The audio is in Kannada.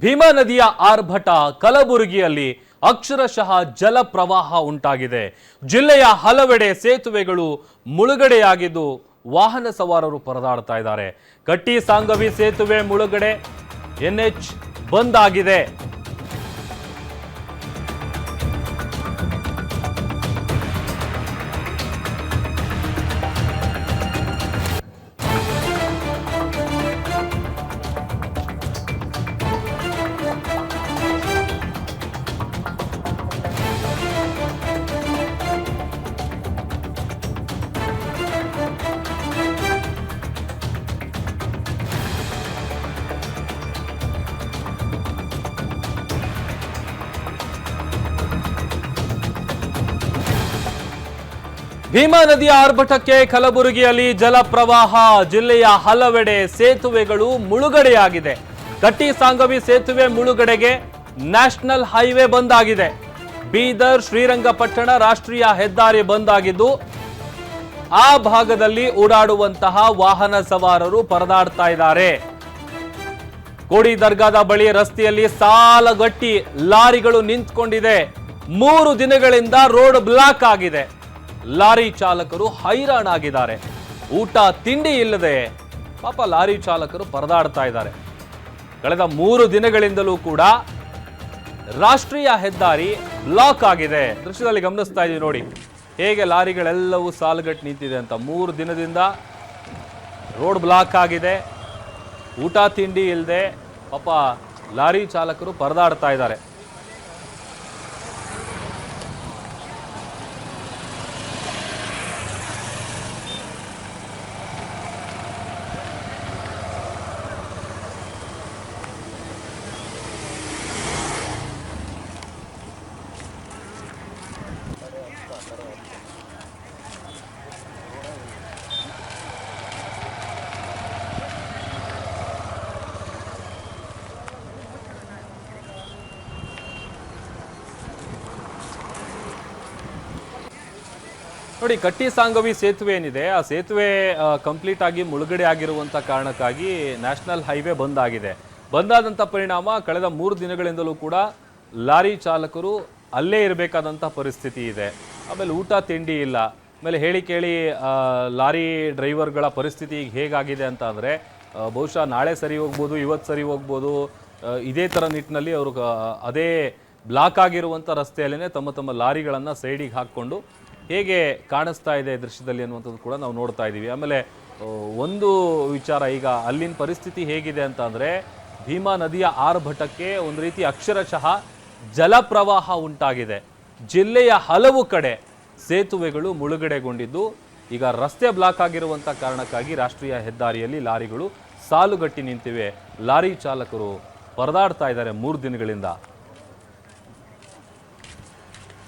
ಭೀಮಾ ನದಿಯ ಆರ್ಭಟ ಕಲಬುರಗಿಯಲ್ಲಿ ಅಕ್ಷರಶಃ ಜಲ ಪ್ರವಾಹ ಉಂಟಾಗಿದೆ. ಜಿಲ್ಲೆಯ ಹಲವೆಡೆ ಸೇತುವೆಗಳು ಮುಳುಗಡೆಯಾಗಿದ್ದು ವಾಹನ ಸವಾರರು ಪರದಾಡ್ತಾ ಇದ್ದಾರೆ. ಕಟ್ಟಿ ಸಾಂಗವಿ ಸೇತುವೆ ಮುಳುಗಡೆ, ಎನ್ಎಚ್ ಬಂದ್ ಆಗಿದೆ. ಭೀಮಾ ನದಿಯ ಆರ್ಭಟಕ್ಕೆ ಕಲಬುರಗಿಯಲ್ಲಿ ಜಲ ಪ್ರವಾಹ. ಜಿಲ್ಲೆಯ ಹಲವೆಡೆ ಸೇತುವೆಗಳು ಮುಳುಗಡೆಯಾಗಿದೆ. ಕಟ್ಟಿ ಸಾಂಗವಿ ಸೇತುವೆ ಮುಳುಗಡೆಗೆ ನ್ಯಾಷನಲ್ ಹೈವೇ ಬಂದ್ ಆಗಿದೆ. ಬೀದರ್ ಶ್ರೀರಂಗಪಟ್ಟಣ ರಾಷ್ಟ್ರೀಯ ಹೆದ್ದಾರಿ ಬಂದ್ ಆಗಿದ್ದು ಆ ಭಾಗದಲ್ಲಿ ಓಡಾಡುವಂತಹ ವಾಹನ ಸವಾರರು ಪರದಾಡ್ತಾ ಇದ್ದಾರೆ. ಕೋಡಿ ದರ್ಗಾದ ಬಳಿ ರಸ್ತೆಯಲ್ಲಿ ಸಾಲಗಟ್ಟಿ ಲಾರಿಗಳು ನಿಂತ್ಕೊಂಡಿದೆ. 3 ದಿನಗಳಿಂದ ರೋಡ್ ಬ್ಲಾಕ್ ಆಗಿದೆ. ಲಾರಿ ಚಾಲಕರು ಹೈರಾಣಾಗಿದ್ದಾರೆ. ಊಟ ತಿಂಡಿ ಇಲ್ಲದೆ ಪಾಪ ಲಾರಿ ಚಾಲಕರು ಪರದಾಡ್ತಾ ಇದ್ದಾರೆ. ಕಳೆದ 3 ದಿನಗಳಿಂದಲೂ ಕೂಡ ರಾಷ್ಟ್ರೀಯ ಹೆದ್ದಾರಿ ಬ್ಲಾಕ್ ಆಗಿದೆ. ದೃಶ್ಯದಲ್ಲಿ ಗಮನಿಸ್ತಾ ಇದೀವಿ ನೋಡಿ, ಹೇಗೆ ಲಾರಿಗಳೆಲ್ಲವೂ ಸಾಲುಗಟ್ಟು ನಿಂತಿದೆ ಅಂತ. 3 ದಿನದಿಂದ ರೋಡ್ ಬ್ಲಾಕ್ ಆಗಿದೆ. ಊಟ ತಿಂಡಿ ಇಲ್ಲದೆ ಪಾಪ ಲಾರಿ ಚಾಲಕರು ಪರದಾಡ್ತಾ ಇದ್ದಾರೆ. ನೋಡಿ, ಕಟ್ಟಿ ಸಾಂಗವಿ ಸೇತುವೆ ಏನಿದೆ, ಆ ಸೇತುವೆ ಕಂಪ್ಲೀಟ್ ಆಗಿ ಮುಳುಗಡೆ ಆಗಿರುವಂತ ಕಾರಣಕ್ಕಾಗಿ ನ್ಯಾಷನಲ್ ಹೈವೇ ಬಂದ್ ಆಗಿದೆ. ಬಂದಾದಂಥ ಪರಿಣಾಮ ಕಳೆದ 3 ದಿನಗಳಿಂದಲೂ ಕೂಡ ಲಾರಿ ಚಾಲಕರು ಅಲ್ಲೇ ಇರಬೇಕಾದಂಥ ಪರಿಸ್ಥಿತಿ ಇದೆ. ಆಮೇಲೆ ಊಟ ತಿಂಡಿ ಇಲ್ಲ. ಆಮೇಲೆ ಹೇಳಿ ಕೇಳಿ ಲಾರಿ ಡ್ರೈವರ್ಗಳ ಪರಿಸ್ಥಿತಿ ಈಗ ಹೇಗಾಗಿದೆ ಅಂತ ಅಂದರೆ, ಬಹುಶಃ ನಾಳೆ ಸರಿ ಹೋಗ್ಬೋದು, ಇವತ್ತು ಸರಿ ಹೋಗ್ಬೋದು, ಇದೇ ಥರ ನಿಟ್ಟಿನಲ್ಲಿ ಅವರು ಅದೇ ಬ್ಲಾಕ್ ಆಗಿರುವಂಥ ರಸ್ತೆಯಲ್ಲೇ ತಮ್ಮ ಲಾರಿಗಳನ್ನು ಸೈಡಿಗೆ ಹಾಕ್ಕೊಂಡು ಹೇಗೆ ಕಾಣಿಸ್ತಾ ಇದೆ ದೃಶ್ಯದಲ್ಲಿ ಅನ್ನುವಂಥದ್ದು ಕೂಡ ನಾವು ನೋಡ್ತಾ ಇದ್ದೀವಿ. ಆಮೇಲೆ ಒಂದು ವಿಚಾರ, ಈಗ ಅಲ್ಲಿನ ಪರಿಸ್ಥಿತಿ ಹೇಗಿದೆ ಅಂತ ಅಂದರೆ, ಭೀಮಾ ನದಿಯ ಆರ್ಭಟಕ್ಕೆ ಒಂದು ರೀತಿ ಅಕ್ಷರಶಃ ಜಲಪ್ರವಾಹ ಉಂಟಾಗಿದೆ. ಜಿಲ್ಲೆಯ ಹಲವು ಕಡೆ ಸೇತುವೆಗಳು ಮುಳುಗಡೆಗೊಂಡಿದ್ದು ಈಗ ರಸ್ತೆ ಬ್ಲಾಕ್ ಆಗಿರುವಂಥ ಕಾರಣಕ್ಕಾಗಿ ರಾಷ್ಟ್ರೀಯ ಹೆದ್ದಾರಿಯಲ್ಲಿ ಲಾರಿಗಳು ಸಾಲುಗಟ್ಟಿ ನಿಂತಿವೆ. ಲಾರಿ ಚಾಲಕರು ಪರದಾಡ್ತಾ ಇದ್ದಾರೆ 3 ದಿನಗಳಿಂದ.